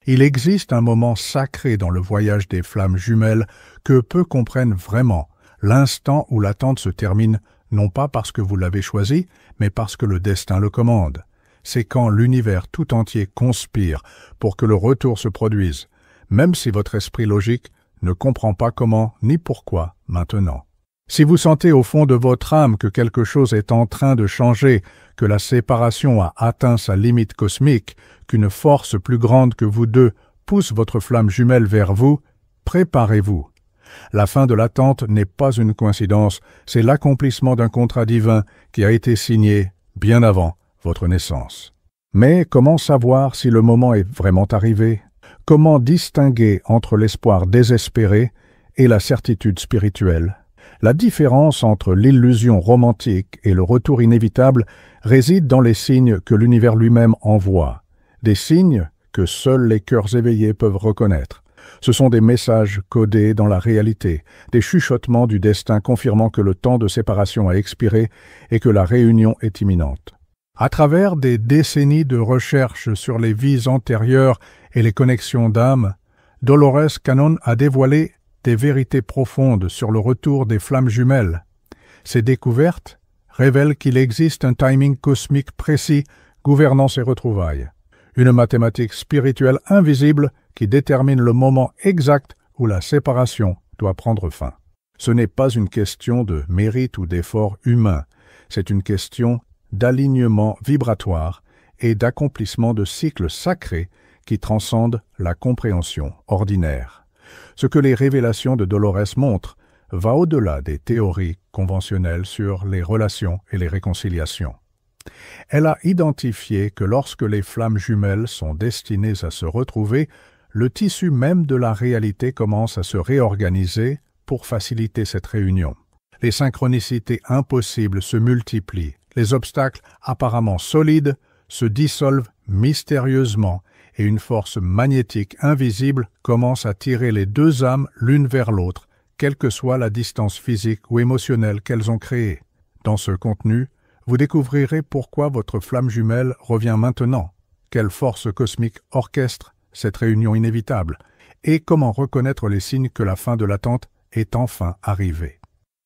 Il existe un moment sacré dans le voyage des flammes jumelles que peu comprennent vraiment, l'instant où l'attente se termine, non pas parce que vous l'avez choisi, mais parce que le destin le commande. C'est quand l'univers tout entier conspire pour que le retour se produise, même si votre esprit logique ne comprend pas comment ni pourquoi maintenant. Si vous sentez au fond de votre âme que quelque chose est en train de changer, que la séparation a atteint sa limite cosmique, qu'une force plus grande que vous deux pousse votre flamme jumelle vers vous, préparez-vous. La fin de l'attente n'est pas une coïncidence, c'est l'accomplissement d'un contrat divin qui a été signé bien avant votre naissance. Mais comment savoir si le moment est vraiment arrivé? Comment distinguer entre l'espoir désespéré et la certitude spirituelle? La différence entre l'illusion romantique et le retour inévitable réside dans les signes que l'univers lui-même envoie, des signes que seuls les cœurs éveillés peuvent reconnaître. Ce sont des messages codés dans la réalité, des chuchotements du destin confirmant que le temps de séparation a expiré et que la réunion est imminente. À travers des décennies de recherches sur les vies antérieures et les connexions d'âme, Dolores Cannon a dévoilé des vérités profondes sur le retour des flammes jumelles. Ces découvertes révèlent qu'il existe un timing cosmique précis gouvernant ces retrouvailles, une mathématique spirituelle invisible qui détermine le moment exact où la séparation doit prendre fin. Ce n'est pas une question de mérite ou d'effort humain, c'est une question d'alignement vibratoire et d'accomplissement de cycles sacrés qui transcendent la compréhension ordinaire. Ce que les révélations de Dolores montrent va au-delà des théories conventionnelles sur les relations et les réconciliations. Elle a identifié que lorsque les flammes jumelles sont destinées à se retrouver, le tissu même de la réalité commence à se réorganiser pour faciliter cette réunion. Les synchronicités impossibles se multiplient, les obstacles apparemment solides se dissolvent mystérieusement et une force magnétique invisible commence à tirer les deux âmes l'une vers l'autre, quelle que soit la distance physique ou émotionnelle qu'elles ont créée. Dans ce contenu, vous découvrirez pourquoi votre flamme jumelle revient maintenant, quelle force cosmique orchestre cette réunion inévitable, et comment reconnaître les signes que la fin de l'attente est enfin arrivée.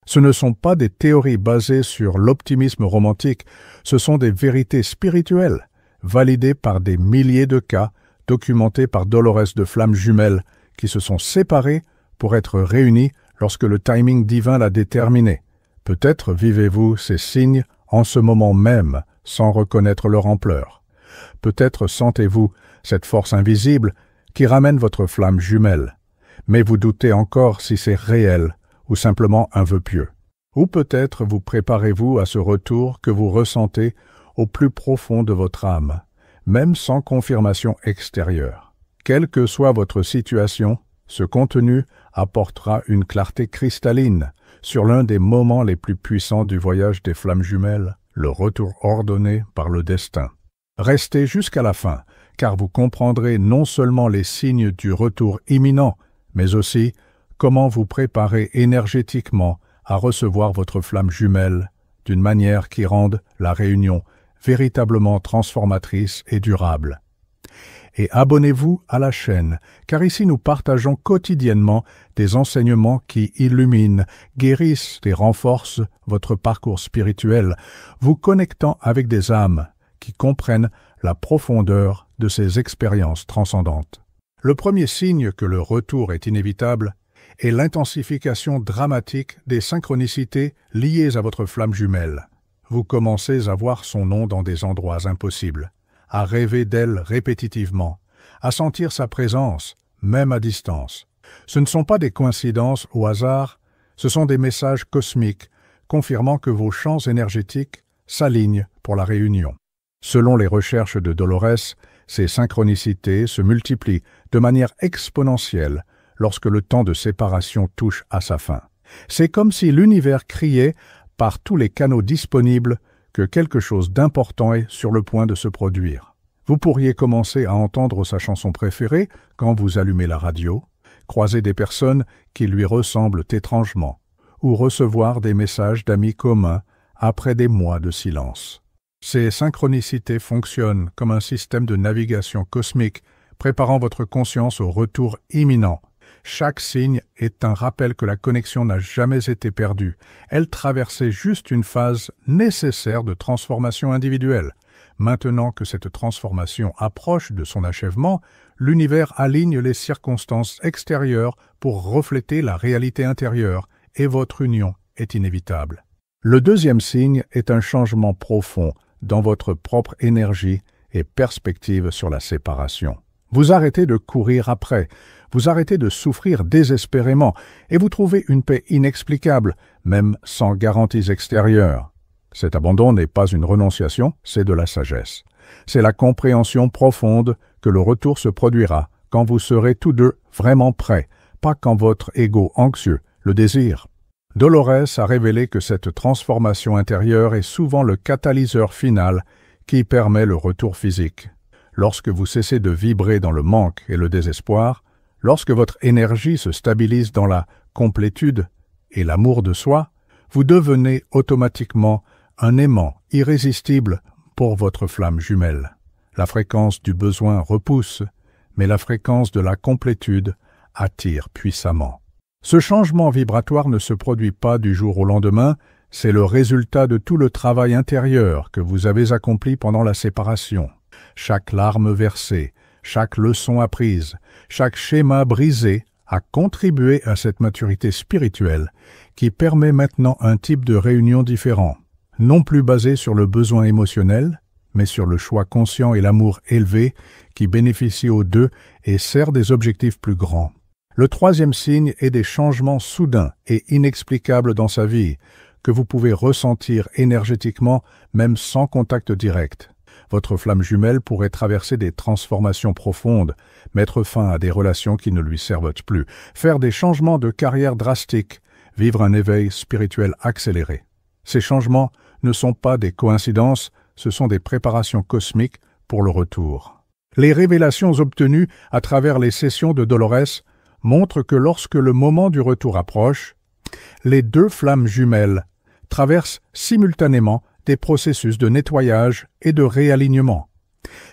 Ce ne sont pas des théories basées sur l'optimisme romantique, ce sont des vérités spirituelles, validées par des milliers de cas, documentés par Dolores de flammes jumelles, qui se sont séparées pour être réunies lorsque le timing divin l'a déterminé. Peut-être vivez-vous ces signes en ce moment même, sans reconnaître leur ampleur. Peut-être sentez-vous cette force invisible qui ramène votre flamme jumelle, mais vous doutez encore si c'est réel ou simplement un vœu pieux. Ou peut-être vous préparez-vous à ce retour que vous ressentez au plus profond de votre âme, même sans confirmation extérieure. Quelle que soit votre situation, ce contenu apportera une clarté cristalline sur l'un des moments les plus puissants du voyage des flammes jumelles, le retour ordonné par le destin. Restez jusqu'à la fin, car vous comprendrez non seulement les signes du retour imminent, mais aussi comment vous préparer énergétiquement à recevoir votre flamme jumelle d'une manière qui rende la réunion véritablement transformatrice et durable. Et abonnez-vous à la chaîne, car ici nous partageons quotidiennement des enseignements qui illuminent, guérissent et renforcent votre parcours spirituel, vous connectant avec des âmes qui comprennent la profondeur de ces expériences transcendantes. Le premier signe que le retour est inévitable est l'intensification dramatique des synchronicités liées à votre flamme jumelle. Vous commencez à voir son nom dans des endroits impossibles, à rêver d'elle répétitivement, à sentir sa présence, même à distance. Ce ne sont pas des coïncidences au hasard, ce sont des messages cosmiques confirmant que vos champs énergétiques s'alignent pour la réunion. Selon les recherches de Dolores, ces synchronicités se multiplient de manière exponentielle lorsque le temps de séparation touche à sa fin. C'est comme si l'univers criait par tous les canaux disponibles que quelque chose d'important est sur le point de se produire. Vous pourriez commencer à entendre sa chanson préférée quand vous allumez la radio, croiser des personnes qui lui ressemblent étrangement, ou recevoir des messages d'amis communs après des mois de silence. Ces synchronicités fonctionnent comme un système de navigation cosmique préparant votre conscience au retour imminent. Chaque signe est un rappel que la connexion n'a jamais été perdue. Elle traversait juste une phase nécessaire de transformation individuelle. Maintenant que cette transformation approche de son achèvement, l'univers aligne les circonstances extérieures pour refléter la réalité intérieure et votre union est inévitable. Le deuxième signe est un changement profond dans votre propre énergie et perspective sur la séparation. Vous arrêtez de courir après, vous arrêtez de souffrir désespérément et vous trouvez une paix inexplicable, même sans garanties extérieures. Cet abandon n'est pas une renonciation, c'est de la sagesse. C'est la compréhension profonde que le retour se produira quand vous serez tous deux vraiment prêts, pas quand votre ego anxieux le désire. Dolores a révélé que cette transformation intérieure est souvent le catalyseur final qui permet le retour physique. Lorsque vous cessez de vibrer dans le manque et le désespoir, lorsque votre énergie se stabilise dans la complétude et l'amour de soi, vous devenez automatiquement un aimant irrésistible pour votre flamme jumelle. La fréquence du besoin repousse, mais la fréquence de la complétude attire puissamment. Ce changement vibratoire ne se produit pas du jour au lendemain, c'est le résultat de tout le travail intérieur que vous avez accompli pendant la séparation. Chaque larme versée, chaque leçon apprise, chaque schéma brisé a contribué à cette maturité spirituelle qui permet maintenant un type de réunion différent, non plus basé sur le besoin émotionnel, mais sur le choix conscient et l'amour élevé qui bénéficie aux deux et sert des objectifs plus grands. Le troisième signe est des changements soudains et inexplicables dans sa vie, que vous pouvez ressentir énergétiquement même sans contact direct. Votre flamme jumelle pourrait traverser des transformations profondes, mettre fin à des relations qui ne lui servent plus, faire des changements de carrière drastiques, vivre un éveil spirituel accéléré. Ces changements ne sont pas des coïncidences, ce sont des préparations cosmiques pour le retour. Les révélations obtenues à travers les sessions de Dolores montrent que lorsque le moment du retour approche, les deux flammes jumelles traversent simultanément des processus de nettoyage et de réalignement.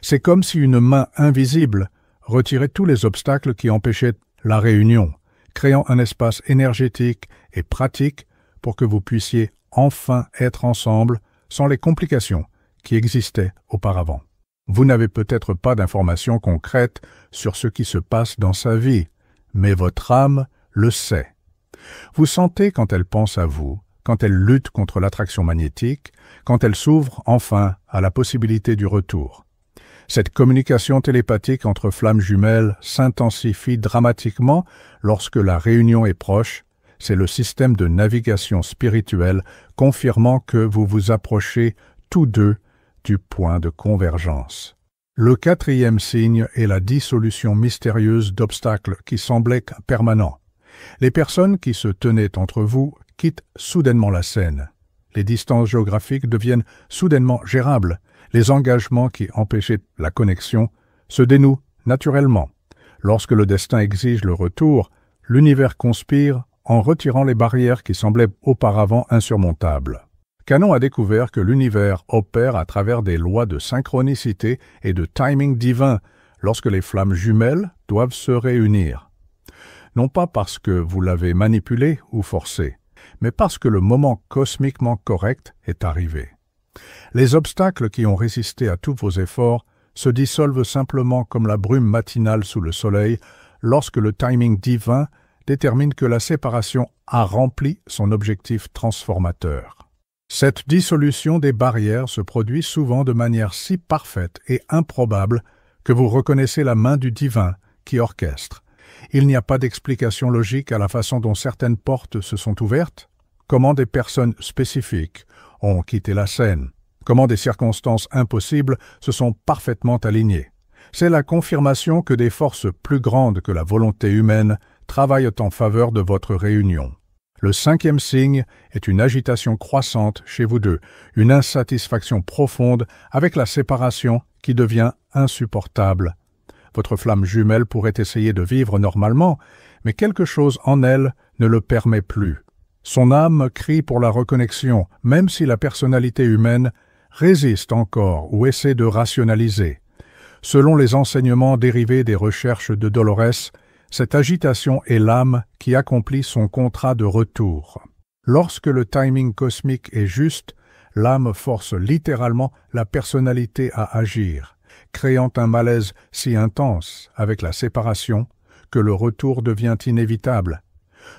C'est comme si une main invisible retirait tous les obstacles qui empêchaient la réunion, créant un espace énergétique et pratique pour que vous puissiez enfin être ensemble sans les complications qui existaient auparavant. Vous n'avez peut-être pas d'informations concrètes sur ce qui se passe dans sa vie, mais votre âme le sait. Vous sentez quand elle pense à vous, quand elle lutte contre l'attraction magnétique, quand elle s'ouvre enfin à la possibilité du retour. Cette communication télépathique entre flammes jumelles s'intensifie dramatiquement lorsque la réunion est proche. C'est le système de navigation spirituelle confirmant que vous vous approchez tous deux du point de convergence. Le quatrième signe est la dissolution mystérieuse d'obstacles qui semblaient permanents. Les personnes qui se tenaient entre vous quittent soudainement la scène. Les distances géographiques deviennent soudainement gérables. Les engagements qui empêchaient la connexion se dénouent naturellement. Lorsque le destin exige le retour, l'univers conspire en retirant les barrières qui semblaient auparavant insurmontables. Canon a découvert que l'univers opère à travers des lois de synchronicité et de timing divin lorsque les flammes jumelles doivent se réunir. Non pas parce que vous l'avez manipulé ou forcé, mais parce que le moment cosmiquement correct est arrivé. Les obstacles qui ont résisté à tous vos efforts se dissolvent simplement comme la brume matinale sous le soleil lorsque le timing divin détermine que la séparation a rempli son objectif transformateur. Cette dissolution des barrières se produit souvent de manière si parfaite et improbable que vous reconnaissez la main du divin qui orchestre. Il n'y a pas d'explication logique à la façon dont certaines portes se sont ouvertes, comment des personnes spécifiques ont quitté la scène, comment des circonstances impossibles se sont parfaitement alignées. C'est la confirmation que des forces plus grandes que la volonté humaine travaillent en faveur de votre réunion. Le cinquième signe est une agitation croissante chez vous deux, une insatisfaction profonde avec la séparation qui devient insupportable. Votre flamme jumelle pourrait essayer de vivre normalement, mais quelque chose en elle ne le permet plus. Son âme crie pour la reconnexion, même si la personnalité humaine résiste encore ou essaie de rationaliser. Selon les enseignements dérivés des recherches de Dolores, cette agitation est l'âme qui accomplit son contrat de retour. Lorsque le timing cosmique est juste, l'âme force littéralement la personnalité à agir, créant un malaise si intense avec la séparation que le retour devient inévitable.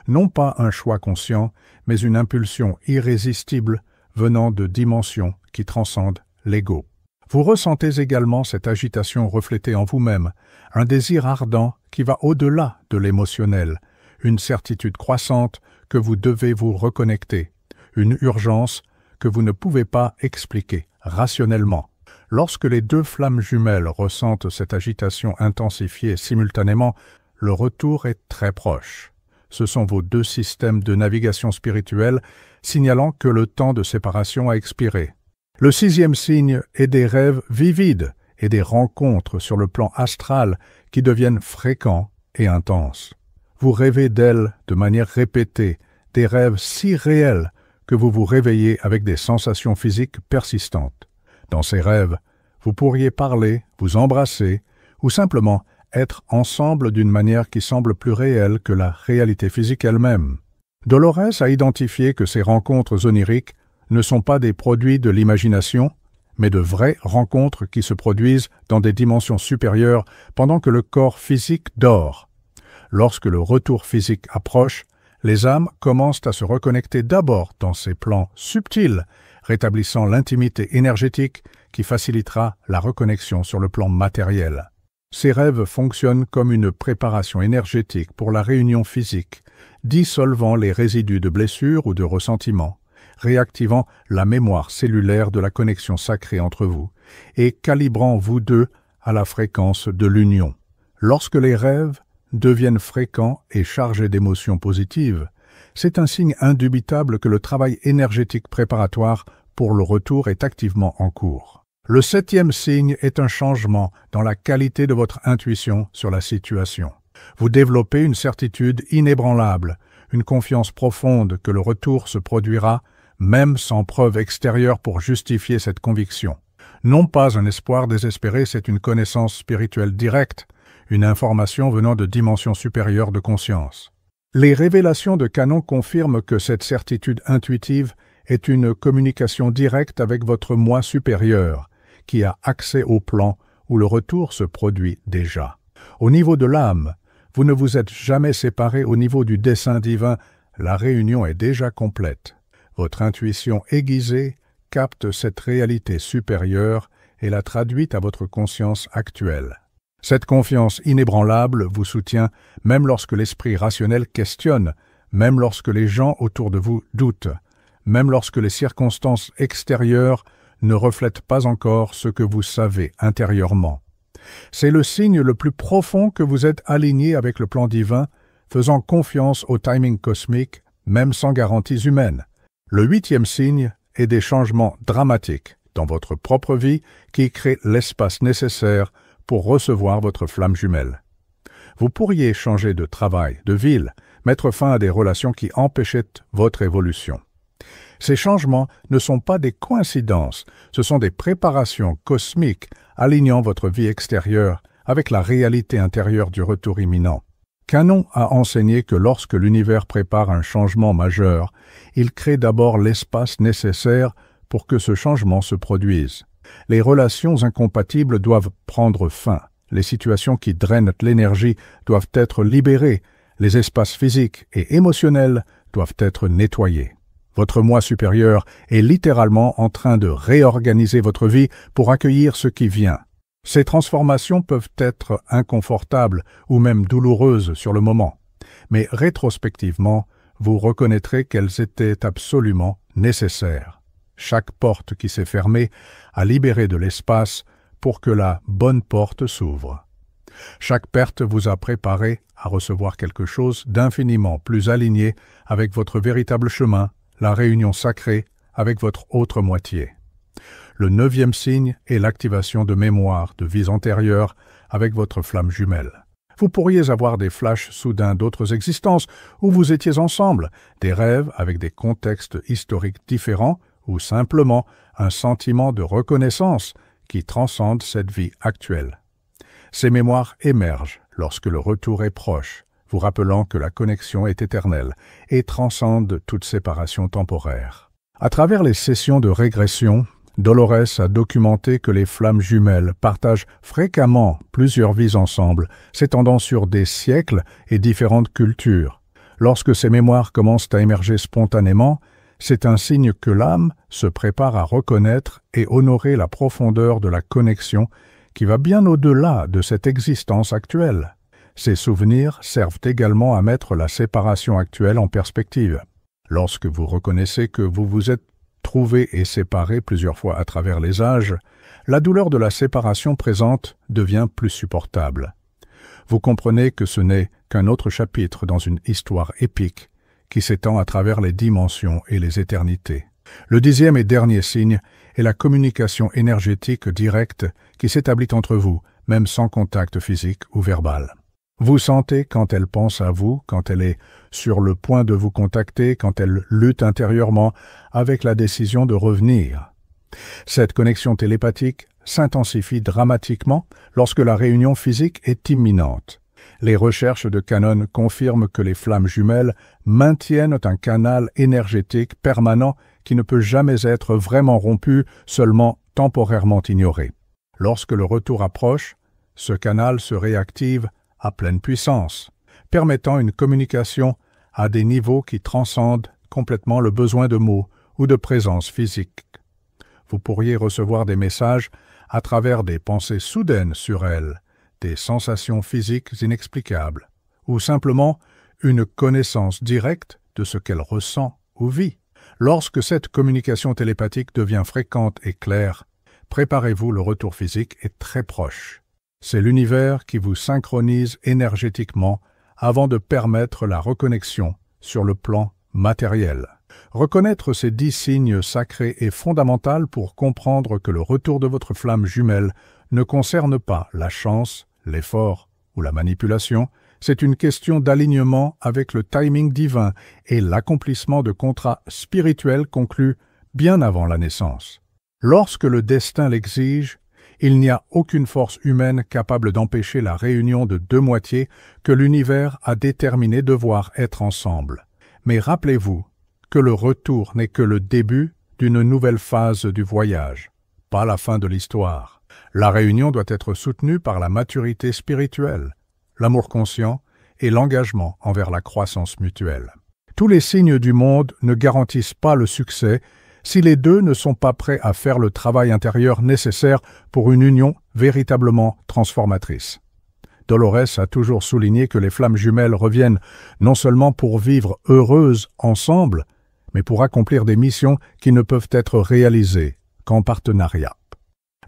Non pas un choix conscient, mais une impulsion irrésistible venant de dimensions qui transcendent l'ego. Vous ressentez également cette agitation reflétée en vous-même, un désir ardent qui va au-delà de l'émotionnel, une certitude croissante que vous devez vous reconnecter, une urgence que vous ne pouvez pas expliquer rationnellement. Lorsque les deux flammes jumelles ressentent cette agitation intensifiée simultanément, le retour est très proche. Ce sont vos deux systèmes de navigation spirituelle signalant que le temps de séparation a expiré. Le 6e signe est des rêves vivides et des rencontres sur le plan astral qui deviennent fréquents et intenses. Vous rêvez d'elles de manière répétée, des rêves si réels que vous vous réveillez avec des sensations physiques persistantes. Dans ces rêves, vous pourriez parler, vous embrasser ou simplement être ensemble d'une manière qui semble plus réelle que la réalité physique elle-même. Dolores a identifié que ces rencontres oniriques ne sont pas des produits de l'imagination, mais de vraies rencontres qui se produisent dans des dimensions supérieures pendant que le corps physique dort. Lorsque le retour physique approche, les âmes commencent à se reconnecter d'abord dans ces plans subtils, rétablissant l'intimité énergétique qui facilitera la reconnexion sur le plan matériel. Ces rêves fonctionnent comme une préparation énergétique pour la réunion physique, dissolvant les résidus de blessures ou de ressentiments, réactivant la mémoire cellulaire de la connexion sacrée entre vous et calibrant vous deux à la fréquence de l'union. Lorsque les rêves deviennent fréquents et chargés d'émotions positives, c'est un signe indubitable que le travail énergétique préparatoire pour le retour est activement en cours. Le 7e signe est un changement dans la qualité de votre intuition sur la situation. Vous développez une certitude inébranlable, une confiance profonde que le retour se produira, même sans preuve extérieure pour justifier cette conviction. Non pas un espoir désespéré, c'est une connaissance spirituelle directe, une information venant de dimensions supérieures de conscience. Les révélations de Canon confirment que cette certitude intuitive est une communication directe avec votre moi supérieur, qui a accès au plan où le retour se produit déjà. Au niveau de l'âme, vous ne vous êtes jamais séparés au niveau du dessein divin, la réunion est déjà complète. Votre intuition aiguisée capte cette réalité supérieure et la traduit à votre conscience actuelle. Cette confiance inébranlable vous soutient même lorsque l'esprit rationnel questionne, même lorsque les gens autour de vous doutent, même lorsque les circonstances extérieures ne reflètent pas encore ce que vous savez intérieurement. C'est le signe le plus profond que vous êtes aligné avec le plan divin, faisant confiance au timing cosmique, même sans garanties humaines. Le 8e signe est des changements dramatiques dans votre propre vie qui créent l'espace nécessaire pour recevoir votre flamme jumelle. Vous pourriez changer de travail, de ville, mettre fin à des relations qui empêchaient votre évolution. Ces changements ne sont pas des coïncidences, ce sont des préparations cosmiques alignant votre vie extérieure avec la réalité intérieure du retour imminent. Canon a enseigné que lorsque l'univers prépare un changement majeur, il crée d'abord l'espace nécessaire pour que ce changement se produise. Les relations incompatibles doivent prendre fin, les situations qui drainent l'énergie doivent être libérées, les espaces physiques et émotionnels doivent être nettoyés. Votre moi supérieur est littéralement en train de réorganiser votre vie pour accueillir ce qui vient. Ces transformations peuvent être inconfortables ou même douloureuses sur le moment, mais rétrospectivement, vous reconnaîtrez qu'elles étaient absolument nécessaires. Chaque porte qui s'est fermée a libéré de l'espace pour que la bonne porte s'ouvre. Chaque perte vous a préparé à recevoir quelque chose d'infiniment plus aligné avec votre véritable chemin, la réunion sacrée avec votre autre moitié. Le 9e signe est l'activation de mémoires de vies antérieures avec votre flamme jumelle. Vous pourriez avoir des flashs soudains d'autres existences où vous étiez ensemble, des rêves avec des contextes historiques différents ou simplement un sentiment de reconnaissance qui transcende cette vie actuelle. Ces mémoires émergent lorsque le retour est proche, vous rappelant que la connexion est éternelle et transcende toute séparation temporaire. À travers les sessions de régression, Dolores a documenté que les flammes jumelles partagent fréquemment plusieurs vies ensemble, s'étendant sur des siècles et différentes cultures. Lorsque ces mémoires commencent à émerger spontanément, c'est un signe que l'âme se prépare à reconnaître et honorer la profondeur de la connexion qui va bien au-delà de cette existence actuelle. Ces souvenirs servent également à mettre la séparation actuelle en perspective. Lorsque vous reconnaissez que vous vous êtes trouvé et séparé plusieurs fois à travers les âges, la douleur de la séparation présente devient plus supportable. Vous comprenez que ce n'est qu'un autre chapitre dans une histoire épique qui s'étend à travers les dimensions et les éternités. Le 10e et dernier signe est la communication énergétique directe qui s'établit entre vous, même sans contact physique ou verbal. Vous sentez quand elle pense à vous, quand elle est sur le point de vous contacter, quand elle lutte intérieurement avec la décision de revenir. Cette connexion télépathique s'intensifie dramatiquement lorsque la réunion physique est imminente. Les recherches de Canon confirment que les flammes jumelles maintiennent un canal énergétique permanent qui ne peut jamais être vraiment rompu, seulement temporairement ignoré. Lorsque le retour approche, ce canal se réactive à pleine puissance, permettant une communication à des niveaux qui transcendent complètement le besoin de mots ou de présence physique. Vous pourriez recevoir des messages à travers des pensées soudaines sur elle, des sensations physiques inexplicables, ou simplement une connaissance directe de ce qu'elle ressent ou vit. Lorsque cette communication télépathique devient fréquente et claire, préparez-vous, le retour physique est très proche. C'est l'univers qui vous synchronise énergétiquement avant de permettre la reconnexion sur le plan matériel. Reconnaître ces 10 signes sacrés est fondamental pour comprendre que le retour de votre flamme jumelle ne concerne pas la chance, l'effort ou la manipulation, c'est une question d'alignement avec le timing divin et l'accomplissement de contrats spirituels conclus bien avant la naissance. Lorsque le destin l'exige, il n'y a aucune force humaine capable d'empêcher la réunion de 2 moitiés que l'univers a déterminé devoir être ensemble. Mais rappelez-vous que le retour n'est que le début d'une nouvelle phase du voyage, pas la fin de l'histoire. La réunion doit être soutenue par la maturité spirituelle, l'amour conscient et l'engagement envers la croissance mutuelle. Tous les signes du monde ne garantissent pas le succès si les 2 ne sont pas prêts à faire le travail intérieur nécessaire pour une union véritablement transformatrice. Dolores a toujours souligné que les flammes jumelles reviennent non seulement pour vivre heureuses ensemble, mais pour accomplir des missions qui ne peuvent être réalisées qu'en partenariat.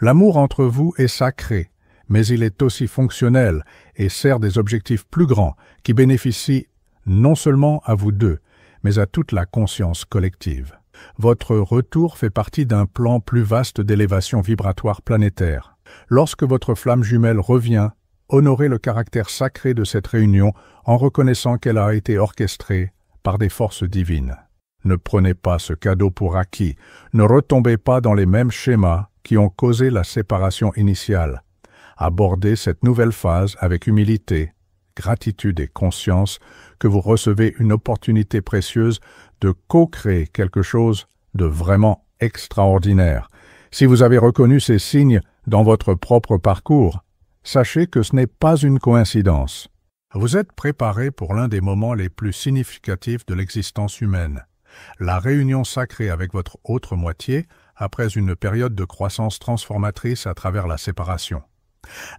L'amour entre vous est sacré, mais il est aussi fonctionnel et sert des objectifs plus grands qui bénéficient non seulement à vous 2, mais à toute la conscience collective. Votre retour fait partie d'un plan plus vaste d'élévation vibratoire planétaire. Lorsque votre flamme jumelle revient, honorez le caractère sacré de cette réunion en reconnaissant qu'elle a été orchestrée par des forces divines. Ne prenez pas ce cadeau pour acquis, ne retombez pas dans les mêmes schémas qui ont causé la séparation initiale. Abordez cette nouvelle phase avec humilité, gratitude et conscience que vous recevez une opportunité précieuse de co-créer quelque chose de vraiment extraordinaire. Si vous avez reconnu ces signes dans votre propre parcours, sachez que ce n'est pas une coïncidence. Vous êtes préparé pour l'un des moments les plus significatifs de l'existence humaine, la réunion sacrée avec votre autre moitié après une période de croissance transformatrice à travers la séparation.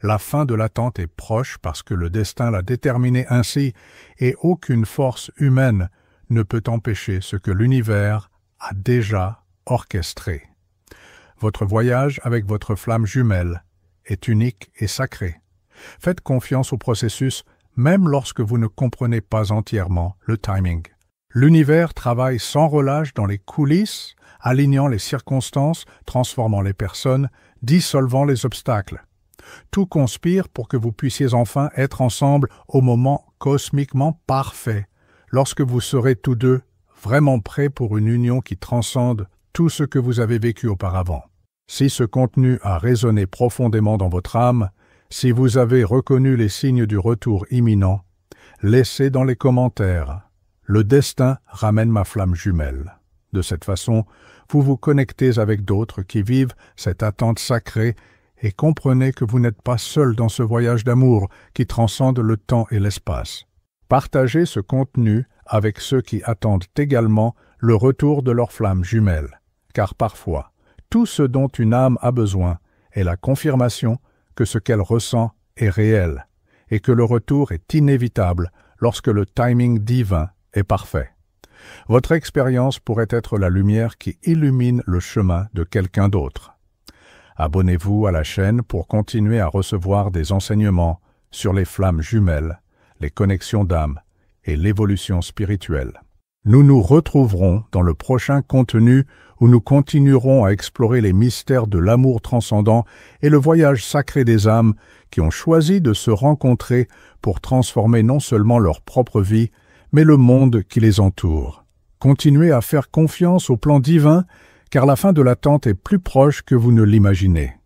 La fin de l'attente est proche parce que le destin l'a déterminé ainsi et aucune force humaine ne peut empêcher ce que l'univers a déjà orchestré. Votre voyage avec votre flamme jumelle est unique et sacré. Faites confiance au processus même lorsque vous ne comprenez pas entièrement le timing. L'univers travaille sans relâche dans les coulisses, alignant les circonstances, transformant les personnes, dissolvant les obstacles. Tout conspire pour que vous puissiez enfin être ensemble au moment cosmiquement parfait, lorsque vous serez tous 2 vraiment prêts pour une union qui transcende tout ce que vous avez vécu auparavant. Si ce contenu a résonné profondément dans votre âme, Si vous avez reconnu les signes du retour imminent, laissez dans les commentaires « Le destin ramène ma flamme jumelle ». De cette façon, vous vous connectez avec d'autres qui vivent cette attente sacrée et comprenez que vous n'êtes pas seul dans ce voyage d'amour qui transcende le temps et l'espace. Partagez ce contenu avec ceux qui attendent également le retour de leur flamme jumelle, car parfois, tout ce dont une âme a besoin est la confirmation que ce qu'elle ressent est réel et que le retour est inévitable lorsque le timing divin est parfait. Votre expérience pourrait être la lumière qui illumine le chemin de quelqu'un d'autre. Abonnez-vous à la chaîne pour continuer à recevoir des enseignements sur les flammes jumelles, les connexions d'âme et l'évolution spirituelle. Nous nous retrouverons dans le prochain contenu où nous continuerons à explorer les mystères de l'amour transcendant et le voyage sacré des âmes qui ont choisi de se rencontrer pour transformer non seulement leur propre vie, mais le monde qui les entoure. Continuez à faire confiance au plan divin, car la fin de l'attente est plus proche que vous ne l'imaginez.